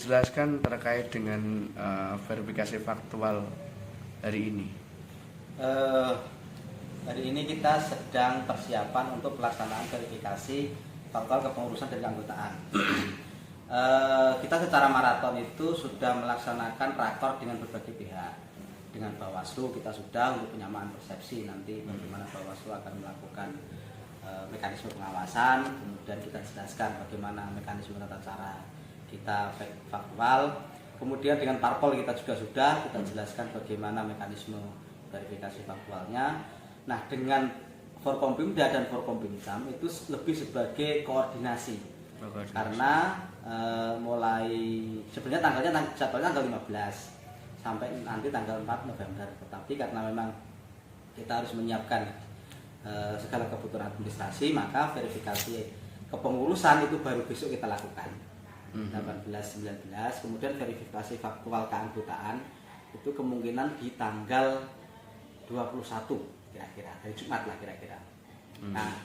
jelaskan terkait dengan verifikasi faktual hari ini? Hari ini kita sedang persiapan untuk pelaksanaan verifikasi faktual kepengurusan dan keanggotaan. Kita secara maraton itu sudah melaksanakan rakor dengan berbagai pihak. Dengan Bawaslu kita sudah untuk penyamaan persepsi, nanti bagaimana Bawaslu akan melakukan mekanisme pengawasan, kemudian kita jelaskan bagaimana mekanisme tata cara kita faktual. Kemudian dengan parpol kita juga sudah kita jelaskan bagaimana mekanisme verifikasi faktualnya. Nah, dengan Forkompimda dan Forkompimcam itu lebih sebagai koordinasi. Karena mulai sebenarnya jadwalnya tanggal 15 sampai nanti tanggal 4 November. Tetapi karena memang kita harus menyiapkan segala kebutuhan administrasi, maka verifikasi kepengurusan itu baru besok kita lakukan. 18-19, kemudian verifikasi faktual keanggotaan itu kemungkinan di tanggal 21 kira-kira, hari Jumat lah kira-kira. Nah,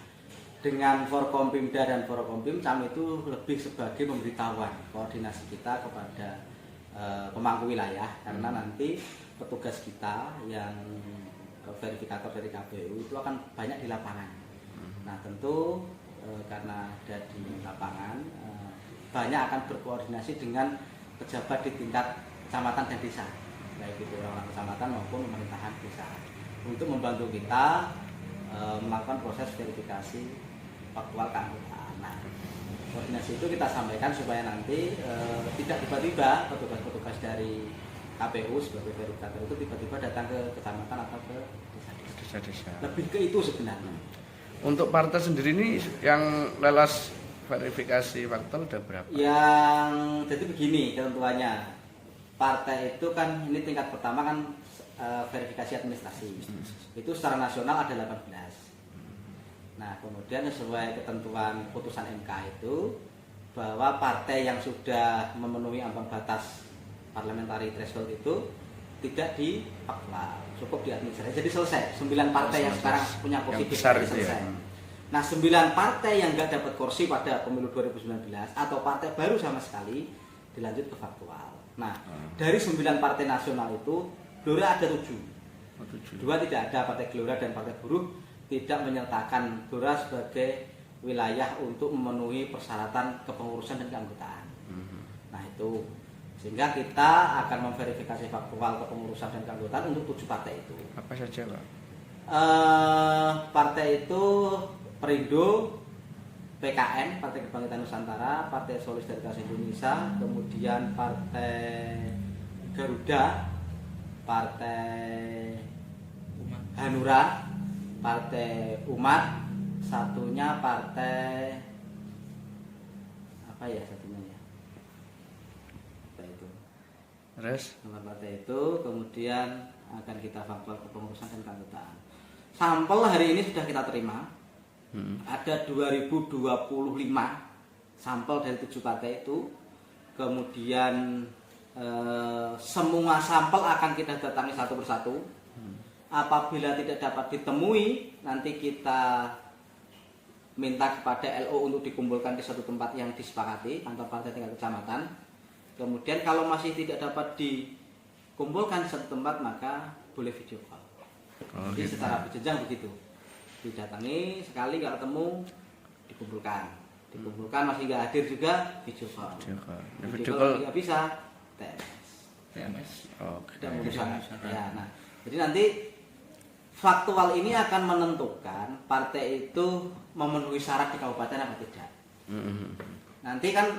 dengan Forkompimda dan Forkompimcam itu lebih sebagai pemberitahuan koordinasi kita kepada pemangku wilayah, karena nanti petugas kita yang verifikator dari KPU itu akan banyak di lapangan. Nah, tentu karena ada di lapangan banyak akan berkoordinasi dengan pejabat di tingkat kecamatan dan desa, baik itu orang kecamatan maupun pemerintahan desa, untuk membantu kita melakukan proses verifikasi faktual keanggotaan. Nah, koordinasi itu kita sampaikan supaya nanti tidak tiba-tiba petugas-petugas dari KPU sebagai verifikator itu tiba-tiba datang ke kecamatan atau ke desa-desa. Lebih ke itu sebenarnya. Untuk partai sendiri ini yang lolos verifikasi faktual udah berapa? Yang jadi begini ketentuannya. Partai itu kan ini tingkat pertama kan verifikasi administrasi. Itu secara nasional ada 18. Nah, kemudian sesuai ketentuan putusan MK itu bahwa partai yang sudah memenuhi ambang batas parliamentary threshold itu tidak di faktual, cukup di administrasi. Jadi selesai. 9 partai yang sekarang punya kursi besar selesai. ya. Nah, 9 partai yang nggak dapat kursi pada pemilu 2019 atau partai baru sama sekali dilanjut ke faktual. Nah, dari 9 partai nasional itu Gelora ada 7. 2 tidak ada, Partai Gelora dan Partai Buruh tidak menyertakan Gelora sebagai wilayah untuk memenuhi persyaratan kepengurusan dan keanggotaan. Nah, itu sehingga kita akan memverifikasi faktual kepengurusan dan keanggotaan untuk 7 partai itu. Apa saja, Pak? Partai itu Perindo, PKN, Partai Kebangkitan Nusantara, Partai Solidaritas Indonesia, kemudian Partai Garuda, Partai Hanura, Partai Umat, satunya partai apa ya satunya ya? Itu. Terus? Nomor partai itu kemudian akan kita faktual kepengurusan dan keanggotaan. Sampel hari ini sudah kita terima. Ada 2025 sampel dari 7 partai itu. Kemudian semua sampel akan kita datangi satu persatu. Apabila tidak dapat ditemui, nanti kita minta kepada LO untuk dikumpulkan di satu tempat yang disepakati, kantor partai tingkat kecamatan. Kemudian kalau masih tidak dapat dikumpulkan di satu tempat, maka boleh video call. Jadi gitu. Secara berjenjang begitu. Didatangi, sekali nggak ketemu, dikumpulkan masih nggak hadir juga, video call. Video call nggak bisa, TMS. Ya, nah, jadi nanti faktual ini akan menentukan partai itu memenuhi syarat di kabupaten apa tidak. Nanti kan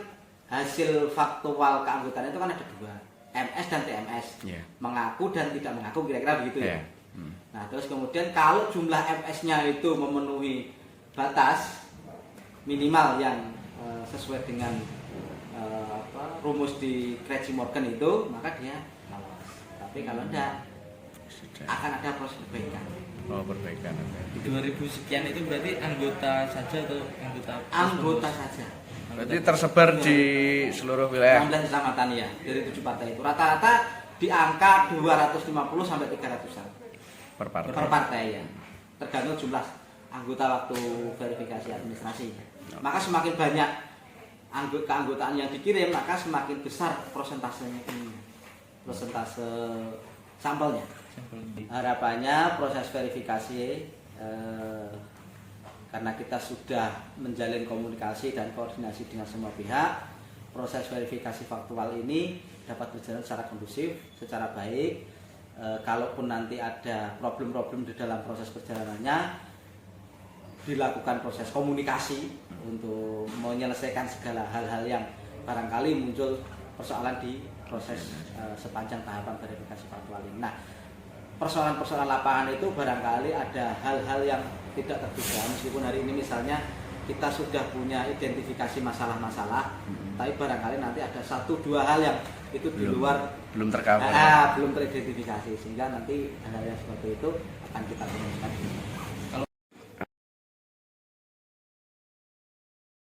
hasil faktual keanggotaan itu kan ada 2, MS dan TMS, mengaku dan tidak mengaku, kira-kira begitu ya. Nah, terus kemudian kalau jumlah MS-nya itu memenuhi batas minimal yang sesuai dengan rumus di Craig Morgan itu, maka dia lolos. Tapi kalau tidak, akan ada proses perbaikan. Oh, perbaikan. Di 2000 sekian itu berarti anggota saja atau anggota saja. Berarti tersebar di seluruh wilayah 16 kecamatan ya, dari 7 partai itu. Rata-rata di angka 250 sampai 300-an per partai ya. Tergantung jumlah anggota waktu verifikasi administrasi. Maka semakin banyak keanggotaan yang dikirim, maka semakin besar prosentasenya ini, prosentase sampelnya. Harapannya proses verifikasi karena kita sudah menjalin komunikasi dan koordinasi dengan semua pihak, proses verifikasi faktual ini dapat berjalan secara kondusif, secara baik. Kalaupun nanti ada problem-problem di dalam proses perjalanannya, dilakukan proses komunikasi untuk menyelesaikan segala hal-hal yang barangkali muncul persoalan di proses sepanjang tahapan verifikasi faktual ini. Nah, persoalan-persoalan lapangan itu barangkali ada hal-hal yang tidak terduga, meskipun hari ini misalnya kita sudah punya identifikasi masalah-masalah, tapi barangkali nanti ada 1-2 hal yang itu di luar belum tercover, belum teridentifikasi, sehingga nanti hal-hal yang seperti itu akan kita rumuskan.